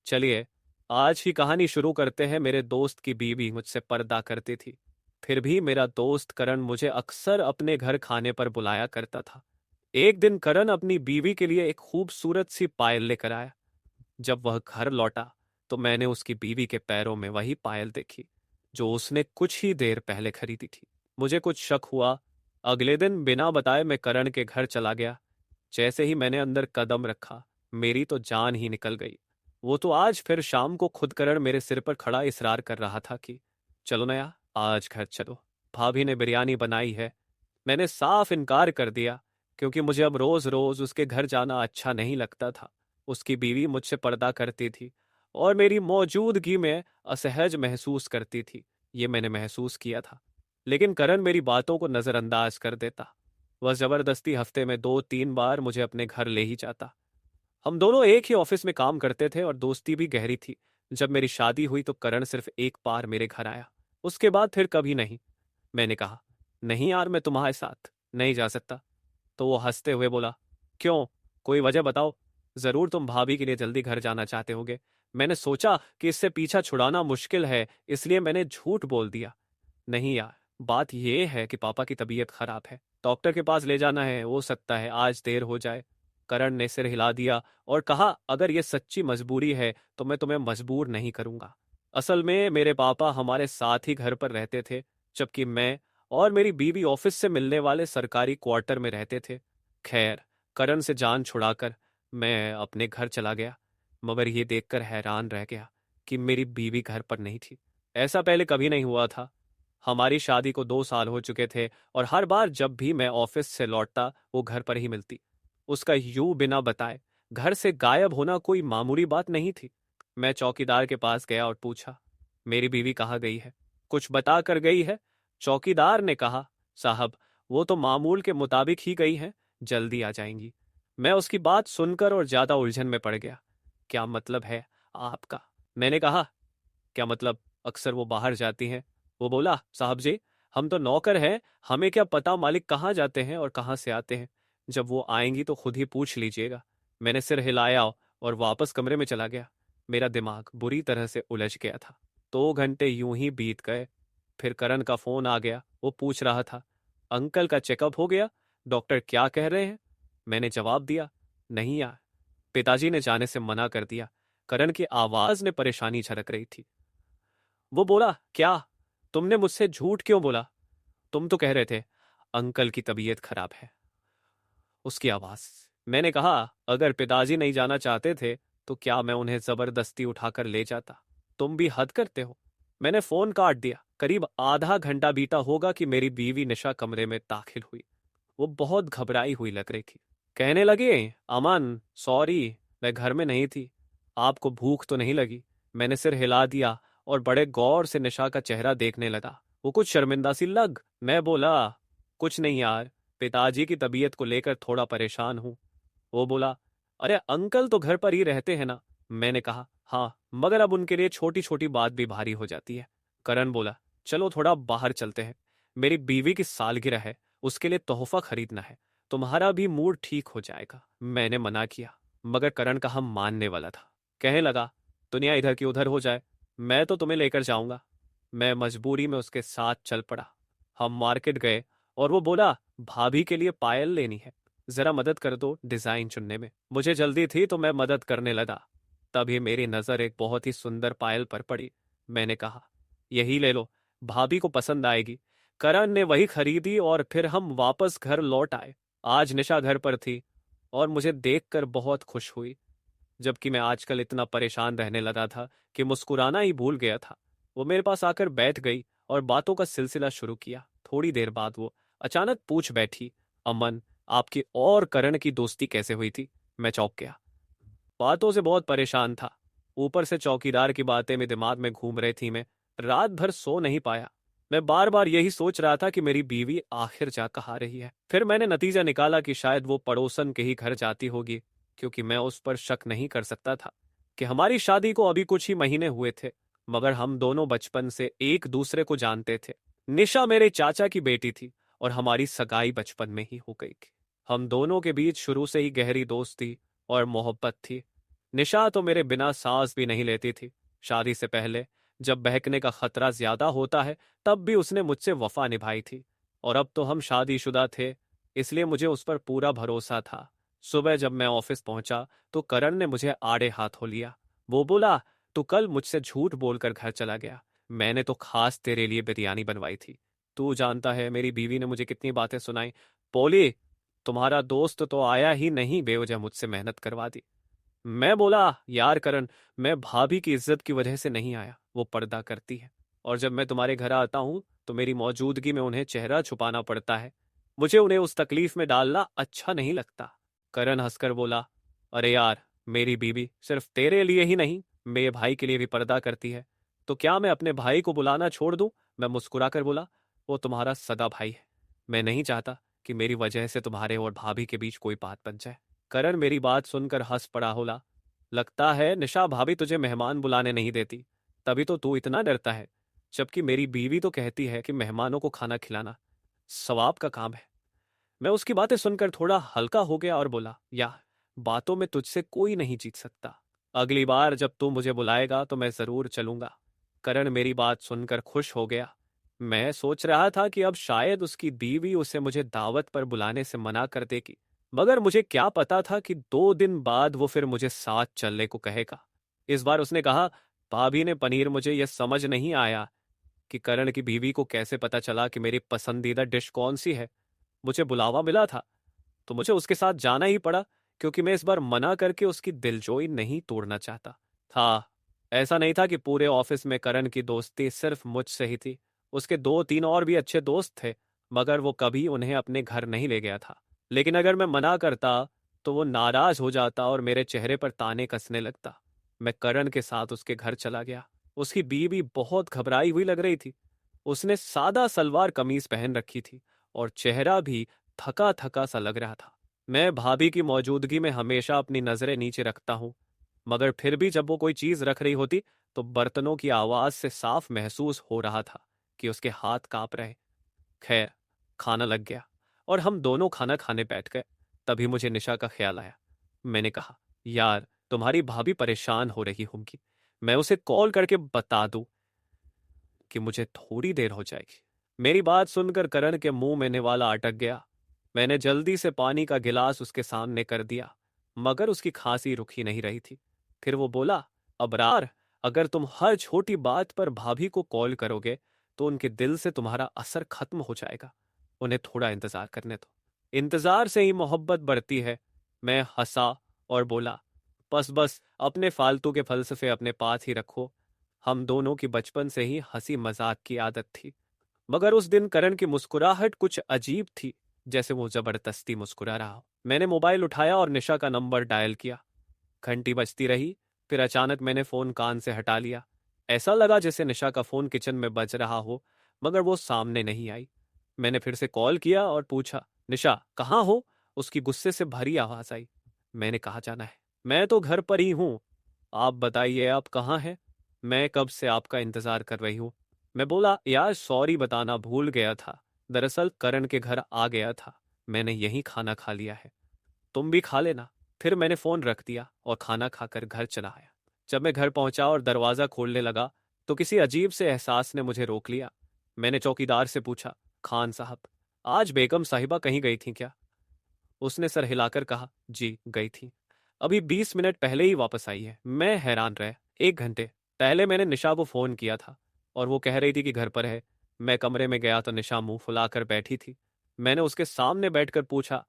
चलिए, आज की कहानी शुरू करते हैं। मेरे दोस्त की बीवी मुझसे पर्दा करती थी। फिर भी मेरा दोस्त करण मुझे अक्सर अपने घर खाने पर बुलाया करता था। एक दिन करण अपनी बीवी के लिए एक खूबसूरत सी पायल लेकर आया। जब वह घर लौटा तो मैंने उसकी बीवी के पैरों में वही पायल देखी जो उसने कुछ ही देर पहले खरीदी थी। मुझे कुछ शक हुआ। अगले दिन बिना बताए मैं करण के घर चला गया। जैसे ही मैंने अंदर कदम रखा, मेरी तो जान ही निकल गई। वो तो आज फिर शाम को खुद करण मेरे सिर पर खड़ा इसरार कर रहा था कि चलो नया, आज घर चलो, भाभी ने बिरयानी बनाई है। मैंने साफ इनकार कर दिया, क्योंकि मुझे अब रोज रोज उसके घर जाना अच्छा नहीं लगता था। उसकी बीवी मुझसे पर्दा करती थी और मेरी मौजूदगी में असहज महसूस करती थी। ये मैंने महसूस किया था। लेकिन करण मेरी बातों को नजरअंदाज कर देता। वह जबरदस्ती हफ्ते में 2-3 बार मुझे अपने घर ले ही जाता। हम दोनों एक ही ऑफिस में काम करते थे और दोस्ती भी गहरी थी। जब मेरी शादी हुई तो करण सिर्फ एक बार मेरे घर आया, उसके बाद फिर कभी नहीं। मैंने कहा, नहीं यार, मैं तुम्हारे साथ नहीं जा सकता। तो वो हंसते हुए बोला, क्यों, कोई वजह बताओ। जरूर तुम भाभी के लिए जल्दी घर जाना चाहते होगे। मैंने सोचा कि इससे पीछा छुड़ाना मुश्किल है, इसलिए मैंने झूठ बोल दिया। नहीं यार, बात यह है कि पापा की तबीयत खराब है, डॉक्टर के पास ले जाना है, हो सकता है आज देर हो जाए। करण ने सिर हिला दिया और कहा, अगर यह सच्ची मजबूरी है तो मैं तुम्हें मजबूर नहीं करूंगा। असल में मेरे पापा हमारे साथ ही घर पर रहते थे, जबकि मैं और मेरी बीवी ऑफिस से मिलने वाले सरकारी क्वार्टर में रहते थे। खैर, करण से जान छुड़ाकर मैं अपने घर चला गया, मगर ये देखकर हैरान रह गया कि मेरी बीवी घर पर नहीं थी। ऐसा पहले कभी नहीं हुआ था। हमारी शादी को 2 साल हो चुके थे और हर बार जब भी मैं ऑफिस से लौटता वो घर पर ही मिलती। उसका यूं बिना बताए घर से गायब होना कोई मामूली बात नहीं थी। मैं चौकीदार के पास गया और पूछा, मेरी बीवी कहाँ गई है, कुछ बता कर गई है? चौकीदार ने कहा, साहब, वो तो मामूल के मुताबिक ही गई हैं, जल्दी आ जाएंगी। मैं उसकी बात सुनकर और ज्यादा उलझन में पड़ गया। क्या मतलब है आपका? मैंने कहा, क्या मतलब, अक्सर वो बाहर जाती हैं। वो बोला, साहब जी, हम तो नौकर हैं, हमें क्या पता मालिक कहाँ जाते हैं और कहाँ से आते हैं। जब वो आएंगी तो खुद ही पूछ लीजिएगा। मैंने सिर हिलाया और वापस कमरे में चला गया। मेरा दिमाग बुरी तरह से उलझ गया था। 2 घंटे यूं ही बीत गए। फिर करण का फोन आ गया। वो पूछ रहा था, अंकल का चेकअप हो गया, डॉक्टर क्या कह रहे हैं? मैंने जवाब दिया, नहीं यार, पिताजी ने जाने से मना कर दिया। करण की आवाज में परेशानी झलक रही थी। वो बोला, क्या, तुमने मुझसे झूठ क्यों बोला? तुम तो कह रहे थे अंकल की तबीयत खराब है। उसकी आवाज। मैंने कहा, अगर पिताजी नहीं जाना चाहते थे तो क्या मैं उन्हें जबरदस्ती उठाकर ले जाता? तुम भी हद करते हो। मैंने फोन काट दिया। करीब आधा घंटा बीता होगा कि मेरी बीवी निशा कमरे में दाखिल हुई। वो बहुत घबराई हुई लग रही थी। कहने लगी, अमन सॉरी, मैं घर में नहीं थी। आपको भूख तो नहीं लगी? मैंने सिर हिला दिया और बड़े गौर से निशा का चेहरा देखने लगा। वो कुछ शर्मिंदा सी लग। मैं बोला, कुछ नहीं यार, पिताजी की तबीयत को लेकर थोड़ा परेशान हूं। वो बोला, अरे अंकल तो घर पर ही रहते हैं ना? मैंने कहा, हाँ, मगर अब उनके लिए छोटी छोटी बात भी भारी हो जाती है। करण बोला, चलो थोड़ा बाहर चलते हैं, मेरी बीवी की सालगिरह है, उसके लिए तोहफा खरीदना है, तुम्हारा भी मूड ठीक हो जाएगा। मैंने मना किया, मगर करण का हम मानने वाला था। कहने लगा, दुनिया इधर की उधर हो जाए, मैं तो तुम्हें लेकर जाऊंगा। मैं मजबूरी में उसके साथ चल पड़ा। हम मार्केट गए और वो बोला, भाभी के लिए पायल लेनी है, जरा मदद कर दो डिजाइन चुनने में। मुझे जल्दी थी तो मैं मदद करने लगा। तभी मेरी नजर एक बहुत ही सुंदर पायल पर पड़ी। मैंने कहा, यही ले लो, भाभी को पसंद आएगी। करण ने वही खरीदी और फिर हम वापस घर लौट आए। आज निशा घर पर थी और मुझे देखकर बहुत खुश हुई, जबकि मैं आजकल इतना परेशान रहने लगा था कि मुस्कुराना ही भूल गया था। वो मेरे पास आकर बैठ गई और बातों का सिलसिला शुरू किया। थोड़ी देर बाद वो अचानक पूछ बैठी, अमन, आपकी और करण की दोस्ती कैसे हुई थी? मैं चौंक गया। बातों से बहुत परेशान था, ऊपर से चौकीदार की बातें में दिमाग में घूम रही थी। मैं रात भर सो नहीं पाया। मैं बार बार यही सोच रहा था कि मेरी बीवी आखिर जा कहाँ रही है। फिर मैंने नतीजा निकाला कि शायद वो पड़ोसन के ही घर जाती होगी, क्योंकि मैं उस पर शक नहीं कर सकता था कि हमारी शादी को अभी कुछ ही महीने हुए थे, मगर हम दोनों बचपन से एक दूसरे को जानते थे। निशा मेरे चाचा की बेटी थी और हमारी सगाई बचपन में ही हो गई थी। हम दोनों के बीच शुरू से ही गहरी दोस्ती और मोहब्बत थी। निशा तो मेरे बिना सांस भी नहीं लेती थी। शादी से पहले जब बहकने का खतरा ज्यादा होता है तब भी उसने मुझसे वफा निभाई थी। और अब तो हम शादीशुदा थे, इसलिए मुझे उस पर पूरा भरोसा था। सुबह जब मैं ऑफिस पहुंचा तो करण ने मुझे आड़े हाथों लिया। वो बोला, तू कल मुझसे झूठ बोलकर घर चला गया। मैंने तो खास तेरे लिए बिरयानी बनवाई थी। तू जानता है मेरी बीवी ने मुझे कितनी बातें सुनाई। बोली, तुम्हारा दोस्त तो आया ही नहीं, बेवजह मुझसे मेहनत करवा दी। मैं बोला, यार करण, मैं भाभी की इज्जत की वजह से नहीं आया, वो पर्दा करती है। और जब मैं तुम्हारे घर आता हूं तो मेरी मौजूदगी में उन्हें चेहरा छुपाना पड़ता है। मुझे उन्हें उस तकलीफ में डालना अच्छा नहीं लगता। करण हंसकर बोला, अरे यार, मेरी बीवी सिर्फ तेरे लिए ही नहीं, मेरे भाई के लिए भी पर्दा करती है। तो क्या मैं अपने भाई को बुलाना छोड़ दूं? मैं मुस्कुराकर बोला, वो तुम्हारा सगा भाई है। मैं नहीं चाहता कि मेरी वजह से तुम्हारे और भाभी के बीच कोई बात बन जाए। करण मेरी बात सुनकर हंस पड़ा। होला, लगता है निशा भाभी तुझे मेहमान बुलाने नहीं देती, तभी तो तू इतना डरता है। जबकि मेरी बीवी तो कहती है कि मेहमानों को खाना खिलाना सवाब का काम है। मैं उसकी बातें सुनकर थोड़ा हल्का हो गया और बोला, यार, बातों में तुझसे कोई नहीं जीत सकता। अगली बार जब तू मुझे बुलाएगा तो मैं जरूर चलूंगा। करण मेरी बात सुनकर खुश हो गया। मैं सोच रहा था कि अब शायद उसकी बीवी उसे मुझे दावत पर बुलाने से मना कर देगी, मगर मुझे क्या पता था कि 2 दिन बाद वो फिर मुझे साथ चलने को कहेगा। इस बार उसने कहा, भाभी ने पनीर, मुझे यह समझ नहीं आया कि करण की बीवी को कैसे पता चला कि मेरी पसंदीदा डिश कौन सी है। मुझे बुलावा मिला था तो मुझे उसके साथ जाना ही पड़ा, क्योंकि मैं इस बार मना करके उसकी दिलजोई नहीं तोड़ना चाहता था। ऐसा नहीं था कि पूरे ऑफिस में करण की दोस्ती सिर्फ मुझसे ही थी। उसके 2-3 और भी अच्छे दोस्त थे, मगर वो कभी उन्हें अपने घर नहीं ले गया था। लेकिन अगर मैं मना करता तो वो नाराज हो जाता और मेरे चेहरे पर ताने कसने लगता। मैं करण के साथ उसके घर चला गया। उसकी बीवी बहुत घबराई हुई लग रही थी। उसने सादा सलवार कमीज पहन रखी थी और चेहरा भी थका थका सा लग रहा था। मैं भाभी की मौजूदगी में हमेशा अपनी नजरें नीचे रखता हूँ, मगर फिर भी जब वो कोई चीज रख रही होती तो बर्तनों की आवाज से साफ महसूस हो रहा था कि उसके हाथ कांप रहे। खैर, खाना लग गया और हम दोनों खाना खाने बैठ गए। तभी मुझे निशा का ख्याल आया। मैंने कहा, यार, तुम्हारी भाभी परेशान हो रही होंगी, मैं उसे कॉल करके बता दूं कि मुझे थोड़ी देर हो जाएगी। मेरी बात सुनकर करण के मुंह में निवाला अटक गया। मैंने जल्दी से पानी का गिलास उसके सामने कर दिया, मगर उसकी खांसी रुक ही नहीं रही थी। फिर वो बोला, अबरार, अगर तुम हर छोटी बात पर भाभी को कॉल करोगे तो उनके दिल से तुम्हारा असर खत्म हो जाएगा। उन्हें थोड़ा इंतजार करने दो, इंतजार से ही मोहब्बत बढ़ती है। मैं हंसा और बोला, बस बस, अपने फालतू के फलसफे अपने पास ही रखो। हम दोनों की बचपन से ही हंसी मजाक की आदत थी। मगर उस दिन करण की मुस्कुराहट कुछ अजीब थी, जैसे वो जबरदस्ती मुस्कुरा रहा हो। मैंने मोबाइल उठाया और निशा का नंबर डायल किया। घंटी बजती रही, फिर अचानक मैंने फोन कान से हटा लिया। ऐसा लगा जैसे निशा का फोन किचन में बज रहा हो, मगर वो सामने नहीं आई। मैंने फिर से कॉल किया और पूछा, निशा कहाँ हो? उसकी गुस्से से भरी आवाज आई। मैंने कहा, जाना है, मैं तो घर पर ही हूं। आप बताइए, आप कहाँ हैं? मैं कब से आपका इंतजार कर रही हूँ। मैं बोला, यार सॉरी, बताना भूल गया था। दरअसल करण के घर आ गया था, मैंने यहीं खाना खा लिया है, तुम भी खा लेना। फिर मैंने फोन रख दिया और खाना खाकर घर चला आया। जब मैं घर पहुंचा और दरवाजा खोलने लगा तो किसी अजीब से एहसास ने मुझे रोक लिया। मैंने चौकीदार से पूछा, खान साहब, आज बेगम साहिबा कहीं गई थी क्या? उसने सर हिलाकर कहा, जी गई थी, अभी 20 मिनट पहले ही वापस आई है। मैं हैरान रह, 1 घंटे पहले मैंने निशा को फोन किया था और वो कह रही थी कि घर पर है। मैं कमरे में गया तो निशा मुंह फुलाकर बैठी थी। मैंने उसके सामने बैठकर पूछा,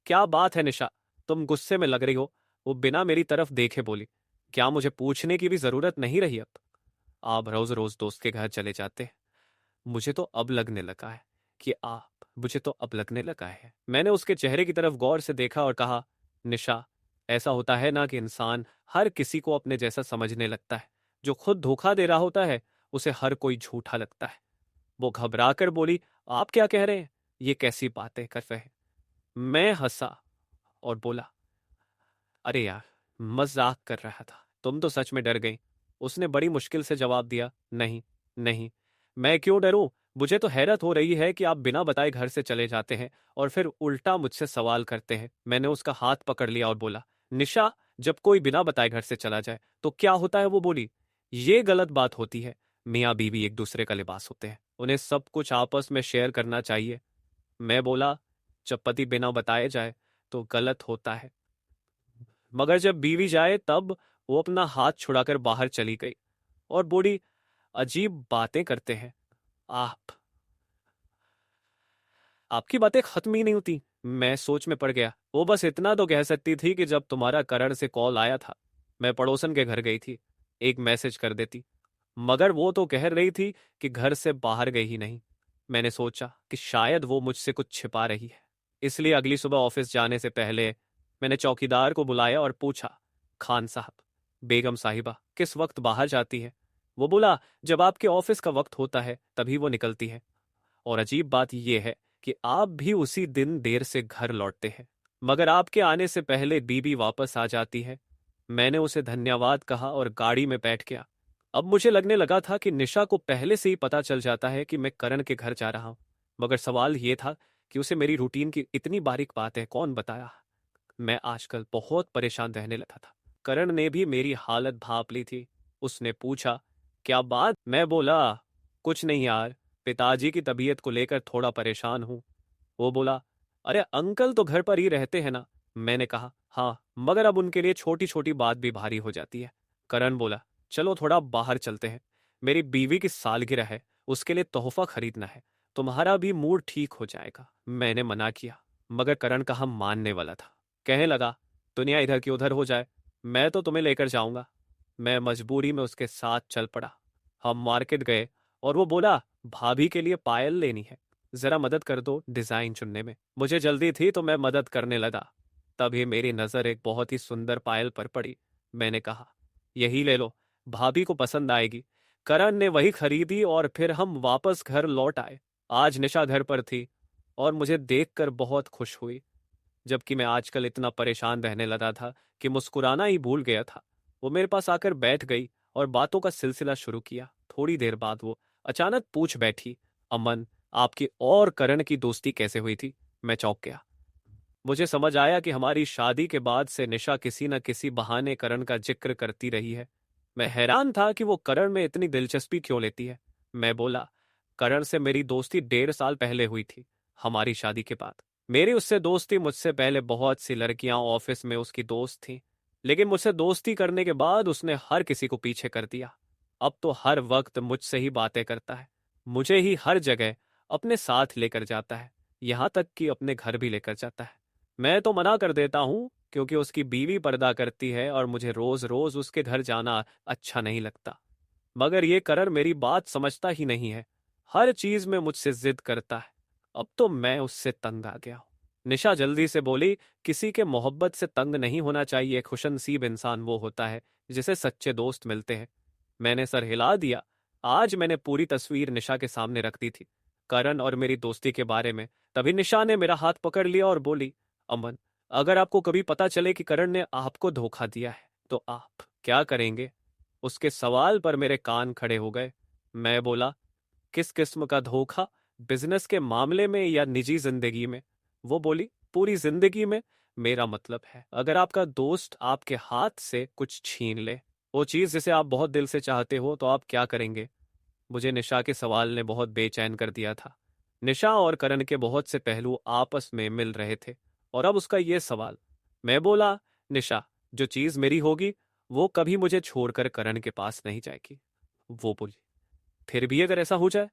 क्या बात है निशा, तुम गुस्से में लग रही हो? वो बिना मेरी तरफ देखे बोली, क्या मुझे पूछने की भी जरूरत नहीं रही अब? आप रोज रोज दोस्त के घर चले जाते हैं, मुझे तो अब लगने लगा है कि आप मुझे तो अब लगने लगा है। मैंने उसके चेहरे की तरफ गौर से देखा और कहा, निशा, ऐसा होता है ना कि इंसान हर किसी को अपने जैसा समझने लगता है। जो खुद धोखा दे रहा होता है उसे हर कोई झूठा लगता है। वो घबरा कर बोली, आप क्या कह रहे हैं? ये कैसी बातें कर रहे हैं? मैं हंसा और बोला, अरे यार, मजाक कर रहा था, तुम तो सच में डर गई। उसने बड़ी मुश्किल से जवाब दिया, नहीं नहीं, मैं क्यों डरूं? मुझे तो हैरत हो रही है कि आप बिना बताए घर से चले जाते हैं और फिर उल्टा मुझसे सवाल करते हैं। मैंने उसका हाथ पकड़ लिया और बोला, निशा, जब कोई बिना बताए घर से चला जाए तो क्या होता है? वो बोली। ये गलत बात होती है। मियाँ बीवी एक दूसरे का लिबास होते हैं, उन्हें सब कुछ आपस में शेयर करना चाहिए। मैं बोला, जब पति बिना बताए जाए तो गलत होता है, मगर जब बीवी जाए तब। वो अपना हाथ छुड़ाकर बाहर चली गई और बोली, अजीब बातें करते हैं आप, आपकी बातें खत्म ही नहीं होती। मैं सोच में पड़ गया। वो बस इतना तो कह सकती थी कि जब तुम्हारा करण से कॉल आया था, मैं पड़ोसन के घर गई थी, एक मैसेज कर देती। मगर वो तो कह रही थी कि घर से बाहर गई ही नहीं। मैंने सोचा कि शायद वो मुझसे कुछ छिपा रही है, इसलिए अगली सुबह ऑफिस जाने से पहले मैंने चौकीदार को बुलाया और पूछा, खान साहब, बेगम साहिबा किस वक्त बाहर जाती है? वो बोला, जब आपके ऑफिस का वक्त होता है तभी वो निकलती है। और अजीब बात यह है कि आप भी उसी दिन देर से घर लौटते हैं, मगर आपके आने से पहले बीबी वापस आ जाती है। मैंने उसे धन्यवाद कहा और गाड़ी में बैठ गया। अब मुझे लगने लगा था कि निशा को पहले से ही पता चल जाता है कि मैं करण के घर जा रहा हूं, मगर सवाल यह था कि उसे मेरी रूटीन की इतनी बारीक बातें कौन बताया। मैं आजकल बहुत परेशान रहने लगा था। करण ने भी मेरी हालत भांप ली थी। उसने पूछा, क्या बात? मैं बोला, कुछ नहीं यार, पिताजी की तबीयत को लेकर थोड़ा परेशान हूं। वो बोला, अरे अंकल तो घर पर ही रहते हैं ना? मैंने कहा, हाँ, मगर अब उनके लिए छोटी छोटी बात भी भारी हो जाती है। करण बोला, चलो थोड़ा बाहर चलते हैं, मेरी बीवी की सालगिरह है, उसके लिए तोहफा खरीदना है, तुम्हारा भी मूड ठीक हो जाएगा। मैंने मना किया, मगर करण कहाँ मानने वाला था। कहने लगा, दुनिया इधर की उधर हो जाए, मैं तो तुम्हें लेकर जाऊंगा। मैं मजबूरी में उसके साथ चल पड़ा। हम मार्केट गए और वो बोला, भाभी के लिए पायल लेनी है, जरा मदद कर दो डिजाइन चुनने में। मुझे जल्दी थी तो मैं मदद करने लगा। तभी मेरी नजर एक बहुत ही सुंदर पायल पर पड़ी। मैंने कहा, यही ले लो, भाभी को पसंद आएगी। करण ने वही खरीदी और फिर हम वापस घर लौट आए। आज निशा घर पर थी और मुझे देखकर बहुत खुश हुई, जबकि मैं आजकल इतना परेशान रहने लगा था कि मुस्कुराना ही भूल गया था। वो मेरे पास आकर बैठ गई और बातों का सिलसिला शुरू किया। थोड़ी देर बाद वो अचानक पूछ बैठी, अमन, आपकी और करण की दोस्ती कैसे हुई थी? मैं चौंक गया। मुझे समझ आया कि हमारी शादी के बाद से निशा किसी न किसी बहाने करण का जिक्र करती रही है। मैं हैरान था कि वो करण में इतनी दिलचस्पी क्यों लेती है। मैं बोला, करण से मेरी दोस्ती 1.5 साल पहले हुई थी, हमारी शादी के बाद। मेरी उससे दोस्ती, मुझसे पहले बहुत सी लड़कियां ऑफिस में उसकी दोस्त थीं, लेकिन मुझसे दोस्ती करने के बाद उसने हर किसी को पीछे कर दिया। अब तो हर वक्त मुझसे ही बातें करता है, मुझे ही हर जगह अपने साथ लेकर जाता है, यहां तक कि अपने घर भी लेकर जाता है। मैं तो मना कर देता हूं, क्योंकि उसकी बीवी पर्दा करती है और मुझे रोज रोज उसके घर जाना अच्छा नहीं लगता। मगर ये करण मेरी बात समझता ही नहीं है, हर चीज में मुझसे जिद करता है। अब तो मैं उससे तंग आ गया हूं। निशा जल्दी से बोली, किसी के मोहब्बत से तंग नहीं होना चाहिए, खुशनसीब इंसान वो होता है जिसे सच्चे दोस्त मिलते हैं। मैंने सर हिला दिया। आज मैंने पूरी तस्वीर निशा के सामने रख दी थी, करण और मेरी दोस्ती के बारे में। तभी निशा ने मेरा हाथ पकड़ लिया और बोली, अमन, अगर आपको कभी पता चले कि करण ने आपको धोखा दिया है तो आप क्या करेंगे? उसके सवाल पर मेरे कान खड़े हो गए। मैं बोला, किस किस्म का धोखा? बिजनेस के मामले में या निजी जिंदगी में? वो बोली, पूरी जिंदगी में। मेरा मतलब है, अगर आपका दोस्त आपके हाथ से कुछ छीन ले, वो चीज जिसे आप बहुत दिल से चाहते हो, तो आप क्या करेंगे? मुझे निशा के सवाल ने बहुत बेचैन कर दिया था। निशा और करण के बहुत से पहलू आपस में मिल रहे थे, और अब उसका ये सवाल। मैं बोला, निशा, जो चीज मेरी होगी वो कभी मुझे छोड़कर करण के पास नहीं जाएगी। वो बोली, फिर भी अगर ऐसा हो जाए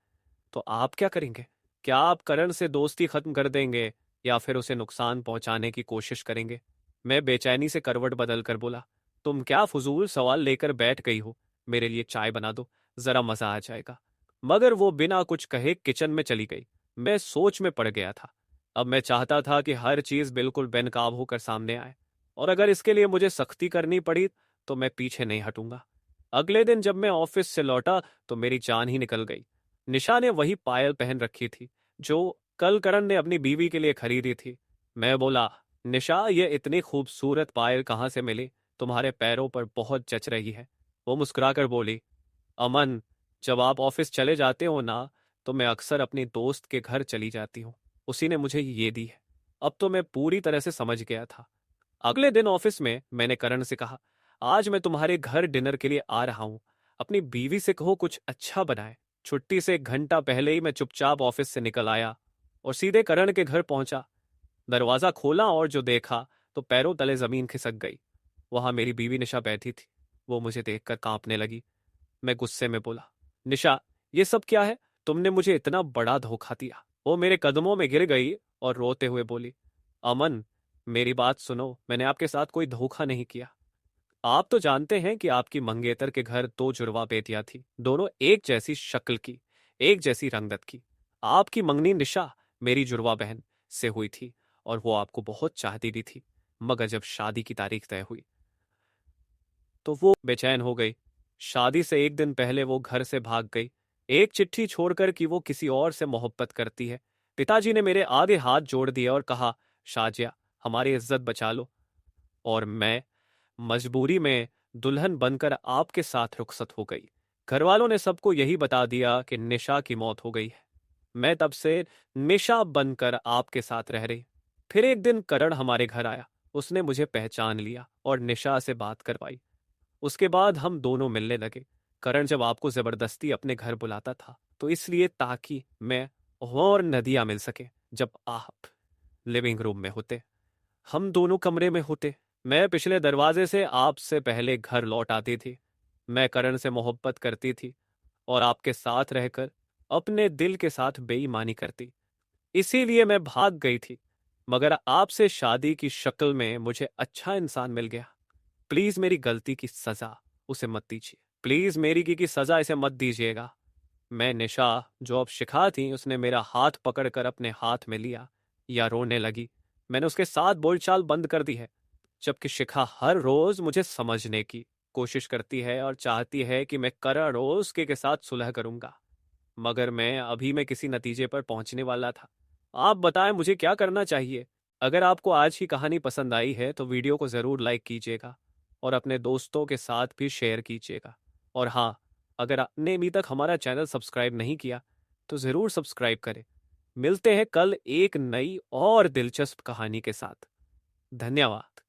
तो आप क्या करेंगे? क्या आप करण से दोस्ती खत्म कर देंगे या फिर उसे नुकसान पहुंचाने की कोशिश करेंगे? मैं बेचैनी से करवट बदल कर बोला, तुम क्या फजूल सवाल लेकर बैठ गई हो? मेरे लिए चाय बना दो, जरा मजा आ जाएगा। मगर वो बिना कुछ कहे किचन में चली गई। मैं सोच में पड़ गया था। अब मैं चाहता था कि हर चीज बिल्कुल बेनकाब होकर सामने आए, और अगर इसके लिए मुझे सख्ती करनी पड़ी तो मैं पीछे नहीं हटूंगा। अगले दिन जब मैं ऑफिस से लौटा तो मेरी जान ही निकल गई। निशा ने वही पायल पहन रखी थी जो कल करण ने अपनी बीवी के लिए खरीदी थी। मैं बोला, निशा, ये इतनी खूबसूरत पायल कहाँ से मिली? तुम्हारे पैरों पर बहुत जच रही है। वो मुस्कुराकर बोली, अमन, जब आप ऑफिस चले जाते हो ना, तो मैं अक्सर अपनी दोस्त के घर चली जाती हूँ, उसी ने मुझे ये दी है। अब तो मैं पूरी तरह से समझ गया था। अगले दिन ऑफिस में मैंने करण से कहा, आज मैं तुम्हारे घर डिनर के लिए आ रहा हूं। अपनी बीवी से कहो कुछ अच्छा बनाए। छुट्टी से 1 घंटा पहले ही मैं चुपचाप ऑफिस से निकल आया और सीधे करण के घर पहुंचा। दरवाजा खोला और जो देखा तो पैरों तले जमीन खिसक गई। वहां मेरी बीवी निशा बैठी थी। वो मुझे देखकर कांपने लगी। मैं गुस्से में बोला, निशा, ये सब क्या है? तुमने मुझे इतना बड़ा धोखा दिया। वो मेरे कदमों में गिर गई और रोते हुए बोली, अमन, मेरी बात सुनो, मैंने आपके साथ कोई धोखा नहीं किया। आप तो जानते हैं कि आपकी मंगेतर के घर 2 जुड़वा बेटियां थी, दोनों एक जैसी शक्ल की, एक जैसी रंगत की। आपकी मंगनी निशा मेरी जुड़वा बहन से हुई थी और वो आपको बहुत चाहती भी थी। मगर जब शादी की तारीख तय हुई तो वो बेचैन हो गई। शादी से 1 दिन पहले वो घर से भाग गई, एक चिट्ठी छोड़कर कि वो किसी और से मोहब्बत करती है। पिताजी ने मेरे आगे हाथ जोड़ दिया और कहा, शाजिया, हमारी इज्जत बचा लो। और मैं मजबूरी में दुल्हन बनकर आपके साथ रुखसत हो गई। घर वालों ने सबको यही बता दिया कि निशा की मौत हो गई है। मैं तब से निशा बनकर आपके साथ रह रही। फिर एक दिन करण हमारे घर आया। उसने मुझे पहचान लिया और निशा से बात करवाई। उसके बाद हम दोनों मिलने लगे। करण जब आपको जबरदस्ती अपने घर बुलाता था तो इसलिए ताकि मैं और नदिया मिल सके। जब आप लिविंग रूम में होते, हम दोनों कमरे में होते। मैं पिछले दरवाजे से आपसे पहले घर लौट आती थी। मैं करण से मोहब्बत करती थी और आपके साथ रहकर अपने दिल के साथ बेईमानी करती। इसीलिए मैं भाग गई थी। मगर आपसे शादी की शक्ल में मुझे अच्छा इंसान मिल गया। प्लीज मेरी गलती की सजा उसे मत दीजिए। प्लीज मेरी की सजा इसे मत दीजिएगा। मैं निशा, जो अब शिखा थी, उसने मेरा हाथ पकड़कर अपने हाथ में लिया या रोने लगी। मैंने उसके साथ बोलचाल बंद कर दी है। जबकि शिखा हर रोज मुझे समझने की कोशिश करती है और चाहती है कि मैं करण और उसके साथ सुलह करूंगा। मगर मैं किसी नतीजे पर पहुंचने वाला था। आप बताएं मुझे क्या करना चाहिए। अगर आपको आज की कहानी पसंद आई है तो वीडियो को ज़रूर लाइक कीजिएगा और अपने दोस्तों के साथ भी शेयर कीजिएगा। और हाँ, अगर आपने अभी तक हमारा चैनल सब्सक्राइब नहीं किया तो ज़रूर सब्सक्राइब करें। मिलते हैं कल एक नई और दिलचस्प कहानी के साथ। धन्यवाद।